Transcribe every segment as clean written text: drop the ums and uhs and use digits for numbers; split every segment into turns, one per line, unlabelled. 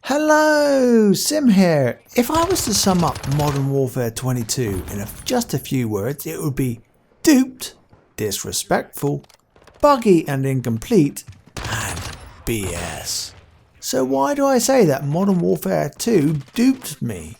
Hello, Sim here. If I was to sum up Modern Warfare 22 in just a few words, it would be duped, disrespectful, buggy and incomplete, and BS. So why do I say that Modern Warfare 2 duped me?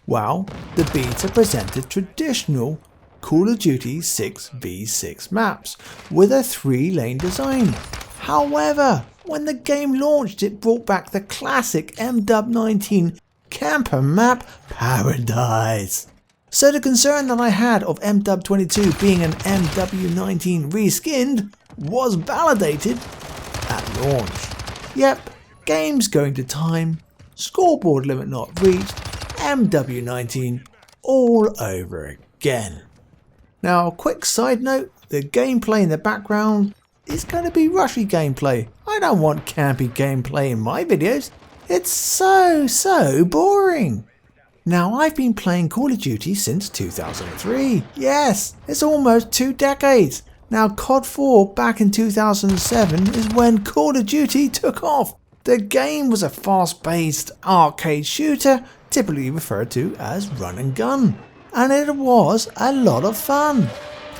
Well, the beta presented traditional Call of Duty 6v6 maps with a 3-lane design. However, when the game launched, it brought back the classic MW19 camper map Paradise. So the concern that I had of MW22 being an MW19 reskinned was validated at launch. Yep, game's going to time, scoreboard limit not reached, MW19 all over again. Now, a quick side note, the gameplay in the background is going to be rushy gameplay. I don't want campy gameplay in my videos. It's so boring. Now, I've been playing Call of Duty since 2003. Yes, it's almost 2 decades. Now, COD 4 back in 2007 is when Call of Duty took off. The game was a fast-paced arcade shooter, typically referred to as run and gun. And it was a lot of fun.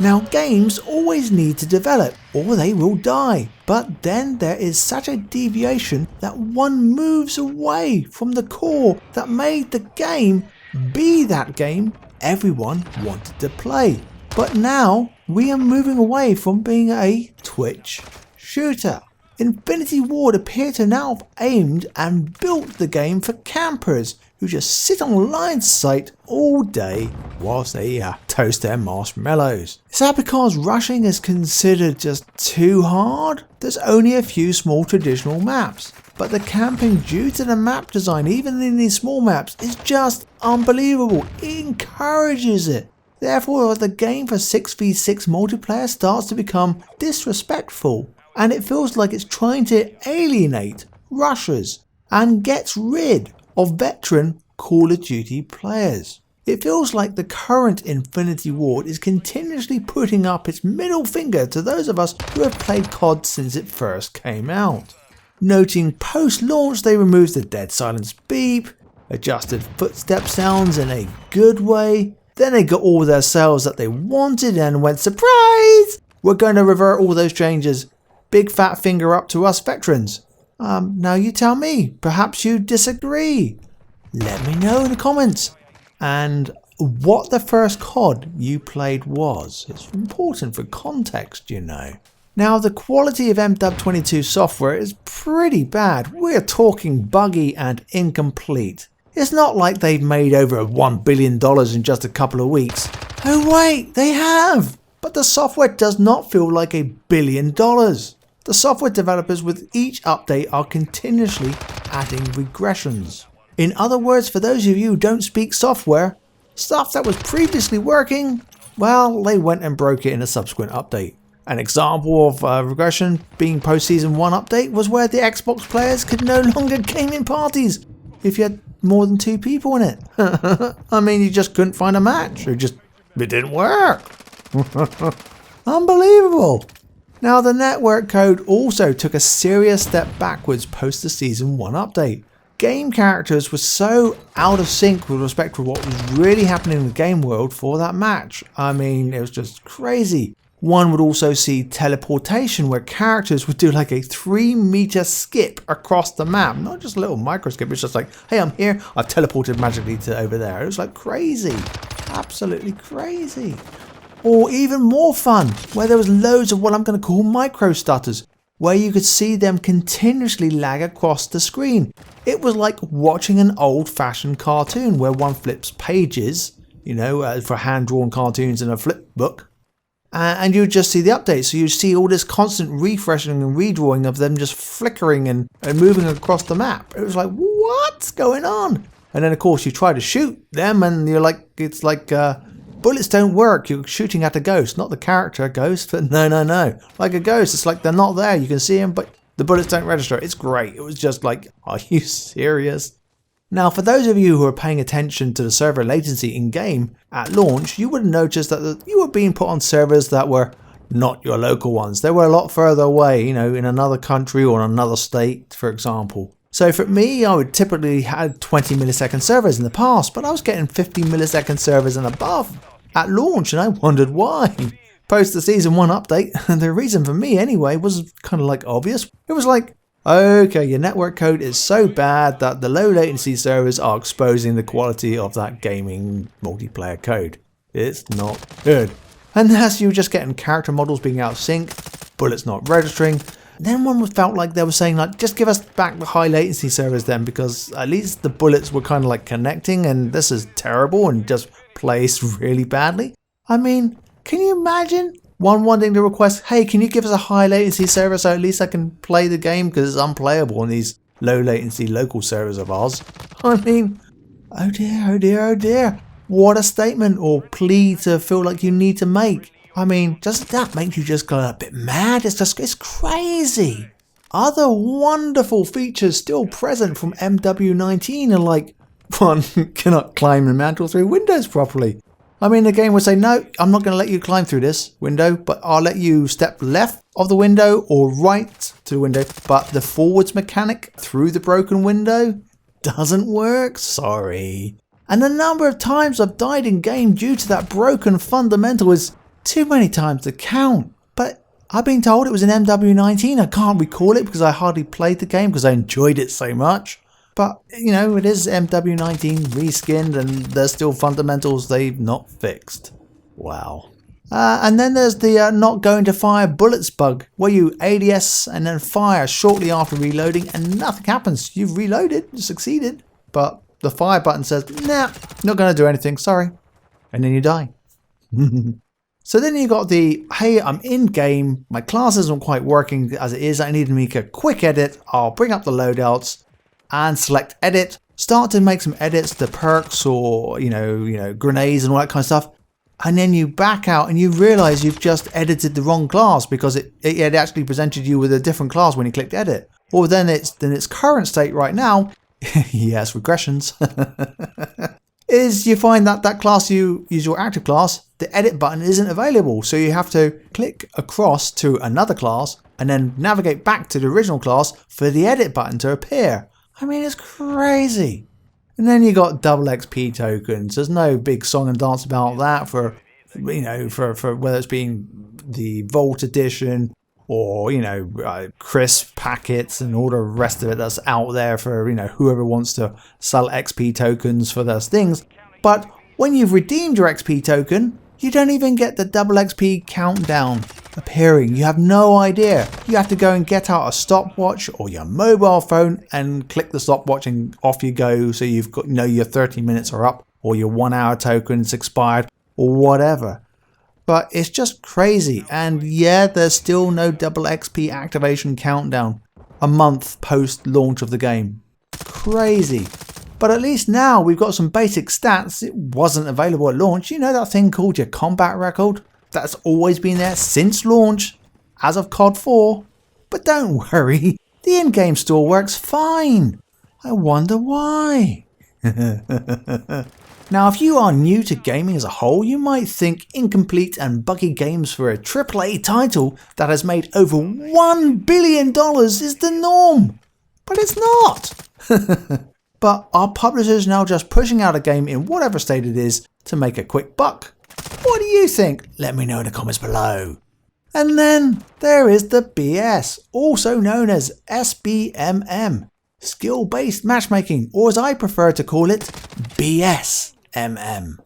Now, games always need to develop or they will die, but then there is such a deviation that one moves away from the core that made the game be that game everyone wanted to play. But now we are moving away from being a Twitch shooter. Infinity Ward appear to now have aimed and built the game for campers who just sit on line sight all day whilst they toast their marshmallows. Is that because rushing is considered just too hard? There's only a few small traditional maps, but the camping due to the map design even in these small maps is just unbelievable. It encourages it. Therefore the game for 6v6 multiplayer starts to become disrespectful, and it feels like it's trying to alienate rushers and gets rid of veteran Call of Duty players. It feels like the current Infinity Ward is continuously putting up its middle finger to those of us who have played COD since it first came out. Noting post-launch they removed the dead silence beep, adjusted footstep sounds in a good way, then they got all their sales that they wanted and went, surprise! We're going to revert all those changes. Big fat finger up to us veterans. Now you tell me, perhaps you disagree. Let me know in the comments. And what the first COD you played was. It's important for context, you know. Now the quality of MW22 software is pretty bad. We're talking buggy and incomplete. It's not like they've made over $1 billion in just a couple of weeks. Oh wait, they have! But the software does not feel like $1 billion. The software developers with each update are continuously adding regressions. In other words, for those of you who don't speak software, stuff that was previously working, well, they went and broke it in a subsequent update. An example of regression being post-season 1 update was where the Xbox players could no longer game in parties if you had more than 2 people in it. I mean, you just couldn't find a match. It didn't work. Unbelievable. Now the network code also took a serious step backwards post the season 1 update. Game characters were so out of sync with respect to what was really happening in the game world for that match. I mean, it was just crazy. One would also see teleportation where characters would do like a 3-meter skip across the map. Not just a little micro skip, it's just like, hey, I'm here, I've teleported magically to over there. It was like crazy, absolutely crazy. Or even more fun, where there was loads of what I'm going to call micro stutters, where you could see them continuously lag across the screen. It was like watching an old-fashioned cartoon where one flips pages, you know, for hand-drawn cartoons in a flip book, and you would just see the updates. So you'd see all this constant refreshing and redrawing of them just flickering and moving across the map. It was like, what's going on? And then of course you try to shoot them and you're like, it's like, bullets don't work. You're shooting at a ghost, not the character ghost, but no. Like a ghost, it's like they're not there. You can see them, but the bullets don't register. It's great. It was just like, are you serious? Now, for those of you who are paying attention to the server latency in-game at launch, you would have noticed that you were being put on servers that were not your local ones. They were a lot further away, you know, in another country or in another state, for example. So for me, I would typically had 20 millisecond servers in the past, but I was getting 50 millisecond servers and above at launch, and I wondered why. Post the season 1 update, and the reason for me anyway was kind of like obvious. It was like, okay, your network code is so bad that the low latency servers are exposing the quality of that gaming multiplayer code. It's not good. And as you were just getting character models being out of sync, bullets not registering, then one felt like they were saying like, just give us back the high latency servers then, because at least the bullets were kind of like connecting, and this is terrible and just plays really badly. I mean, can you imagine one wanting to request, hey, can you give us a high latency server so at least I can play the game because it's unplayable on these low latency local servers of ours? I mean, oh dear, oh dear, oh dear. What a statement or plea to feel like you need to make. I mean, doesn't that make you just go a bit mad? It's crazy. Other wonderful features still present from MW19 are like, one cannot climb the mantle through windows properly. I mean, the game would say, no, I'm not going to let you climb through this window, but I'll let you step left of the window or right to the window. But the forwards mechanic through the broken window doesn't work. Sorry. And the number of times I've died in game due to that broken fundamental is too many times to count. But I've been told it was in MW19. I can't recall it because I hardly played the game because I enjoyed it so much. But, you know, it is MW19 reskinned and there's still fundamentals they've not fixed. Wow. And then there's the not going to fire bullets bug, where you ADS and then fire shortly after reloading and nothing happens. You've reloaded, you succeeded, but the fire button says, nah, not going to do anything, sorry. And then you die. So then you got the, hey, I'm in game, my class isn't quite working as it is, I need to make a quick edit, I'll bring up the loadouts and select edit, start to make some edits to perks or, you know, grenades and all that kind of stuff. And then you back out and you realize you've just edited the wrong class because it actually presented you with a different class when you clicked edit. Or then its current state right now, yes, regressions, is you find that that class you use your active class, the edit button isn't available. So you have to click across to another class and then navigate back to the original class for the edit button to appear. I mean, it's crazy. And then you got double XP tokens. There's no big song and dance about that for, you know, for whether it's being the Vault edition or, you know, crisp packets and all the rest of it that's out there for, you know, whoever wants to sell XP tokens for those things. But when you've redeemed your XP token, you don't even get the double XP countdown appearing. You have no idea. You have to go and get out a stopwatch or your mobile phone and click the stopwatch and off you go. So you've got, you know, your 30 minutes are up or your 1 hour token's expired or whatever. But it's just crazy. And yeah, there's still no double XP activation countdown a month post launch of the game. Crazy. But at least now we've got some basic stats. It wasn't available at launch. You know that thing called your combat record? That's always been there since launch, as of COD 4. But don't worry, the in-game store works fine. I wonder why. Now, if you are new to gaming as a whole, you might think incomplete and buggy games for a AAA title that has made over $1 billion is the norm. But it's not. But are publishers now just pushing out a game in whatever state it is to make a quick buck? What do you think? Let me know in the comments below. And then there is the BS, also known as SBMM, skill-based matchmaking, or as I prefer to call it, BSMM.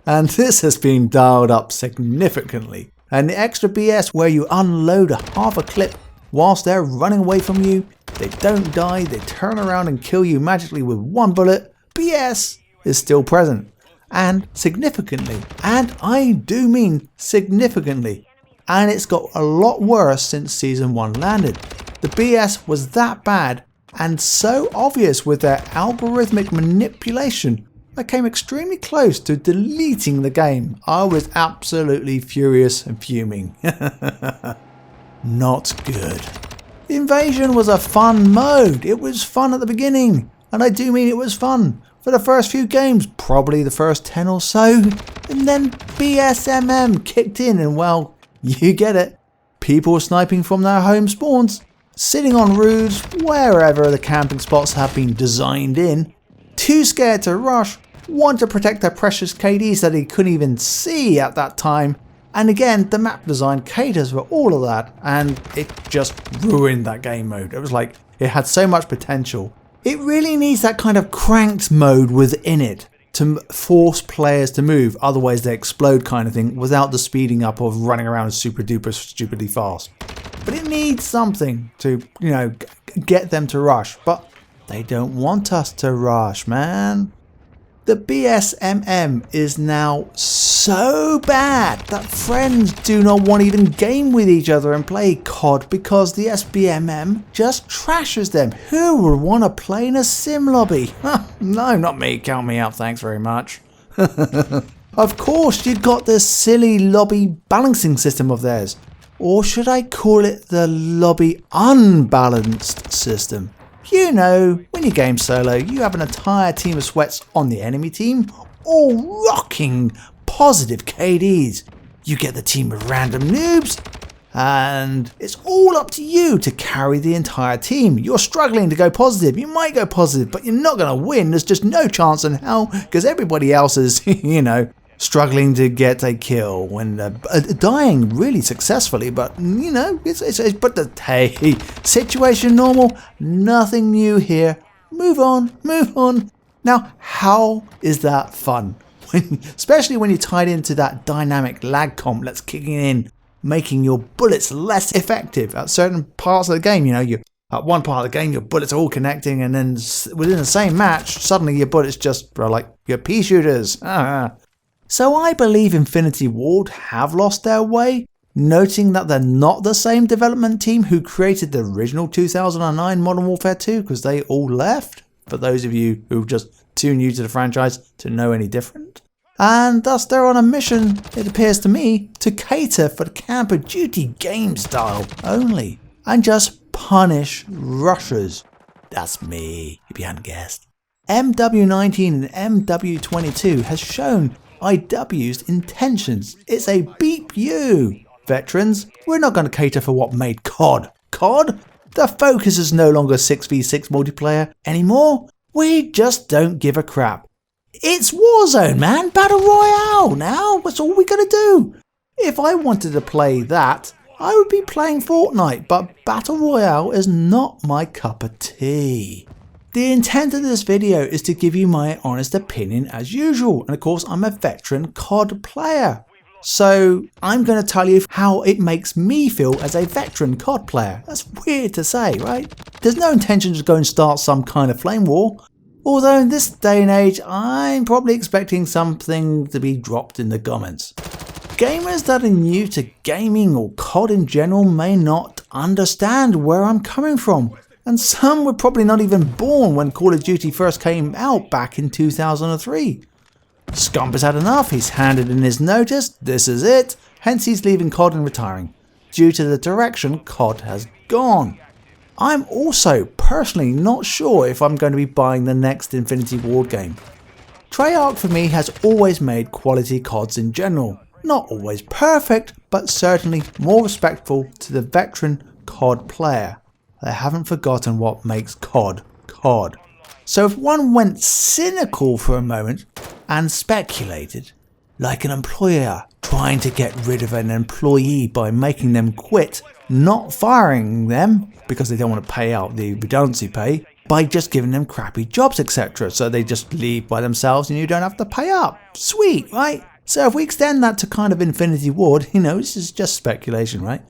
And this has been dialed up significantly. And the extra BS where you unload half a clip whilst they're running away from you, they don't die, they turn around and kill you magically with one bullet, BS is still present. And significantly, and I do mean significantly, and it's got a lot worse since Season 1 landed. The BS was that bad and so obvious with their algorithmic manipulation, I came extremely close to deleting the game. I was absolutely furious and fuming. Not good. Invasion was a fun mode. It was fun at the beginning, and I do mean it was fun. For the first few games, probably the first 10 or so, and then BSMM kicked in and well, you get it. People sniping from their home spawns. sitting on roofs wherever the camping spots have been designed in, too scared to rush, want to protect their precious KDs that he couldn't even see at that time. And again, the map design caters for all of that, and it just ruined that game mode. It was like, it had so much potential. It really needs that kind of cranked mode within it to force players to move, otherwise they explode kind of thing, without the speeding up of running around super duper stupidly fast. But it needs something to, get them to rush, but they don't want us to rush, man. The SBMM is now so bad that friends do not want to even game with each other and play COD because the SBMM just trashes them. Who would want to play in a sim lobby? No, not me. Count me out, thanks very much. Of course, you've got this silly lobby balancing system of theirs. Or should I call it the lobby unbalanced system? When you game solo, you have an entire team of sweats on the enemy team, all rocking positive KDs. You get the team of random noobs, and it's all up to you to carry the entire team. You're struggling to go positive. You might go positive, but you're not going to win. There's just no chance in hell because everybody else is, struggling to get a kill when dying really successfully, but hey, situation normal, nothing new here. Move on. Now, how is that fun? Especially when you're tied into that dynamic lag comp that's kicking in, making your bullets less effective at certain parts of the game. You at one part of the game, your bullets are all connecting, and then within the same match, suddenly your bullets just are like your pea shooters. So I believe Infinity Ward have lost their way, noting that they're not the same development team who created the original 2009 Modern Warfare 2 because they all left, for those of you who are just too new to the franchise to know any different. And thus they're on a mission, it appears to me, to cater for the Camp of Duty game style only, and just punish rushers. That's me, if you hadn't guessed. MW19 and MW22 has shown IW's intentions. It's a beep you. Veterans, we're not going to cater for what made COD. COD? The focus is no longer 6v6 multiplayer anymore. We just don't give a crap. It's Warzone, man. Battle Royale now. That's all we gotta do. If I wanted to play that, I would be playing Fortnite, but Battle Royale is not my cup of tea. The intent of this video is to give you my honest opinion as usual, and of course I'm a veteran COD player. So I'm going to tell you how it makes me feel as a veteran COD player. That's weird to say, right? There's no intention to go and start some kind of flame war, although in this day and age I'm probably expecting something to be dropped in the comments. Gamers that are new to gaming or COD in general may not understand where I'm coming from. And some were probably not even born when Call of Duty first came out back in 2003. Scump has had enough, he's handed in his notice, this is it, hence he's leaving COD and retiring, due to the direction COD has gone. I'm also personally not sure if I'm going to be buying the next Infinity Ward game. Treyarch for me has always made quality CODs in general. Not always perfect, but certainly more respectful to the veteran COD player. They haven't forgotten what makes COD COD. So if one went cynical for a moment and speculated, like an employer trying to get rid of an employee by making them quit, not firing them because they don't want to pay out the redundancy pay, by just giving them crappy jobs, etc. So they just leave by themselves and you don't have to pay up. Sweet, right? So if we extend that to kind of Infinity Ward, this is just speculation, right?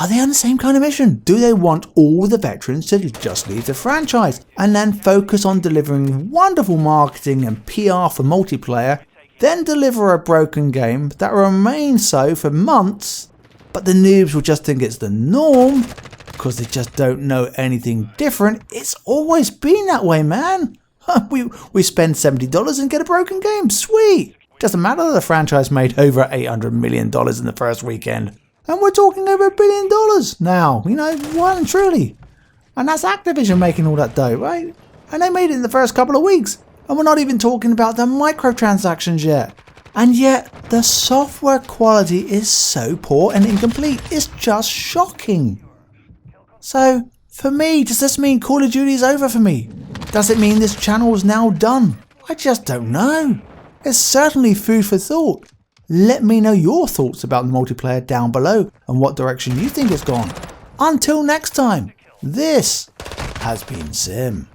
Are they on the same kind of mission? Do they want all the veterans to just leave the franchise and then focus on delivering wonderful marketing and PR for multiplayer, then deliver a broken game that will remain so for months, but the noobs will just think it's the norm because they just don't know anything different? It's always been that way, man. We spend $70 and get a broken game. Sweet. Doesn't matter that the franchise made over $800 million in the first weekend. And we're talking over $1 billion now, well and truly. And that's Activision making all that dough, right? And they made it in the first couple of weeks. And we're not even talking about the microtransactions yet. And yet, the software quality is so poor and incomplete. It's just shocking. So, For me, does this mean Call of Duty is over for me? Does it mean this channel is now done? I just don't know. It's certainly food for thought. Let me know your thoughts about the multiplayer down below and what direction you think it's gone. Until next time, this has been Sim.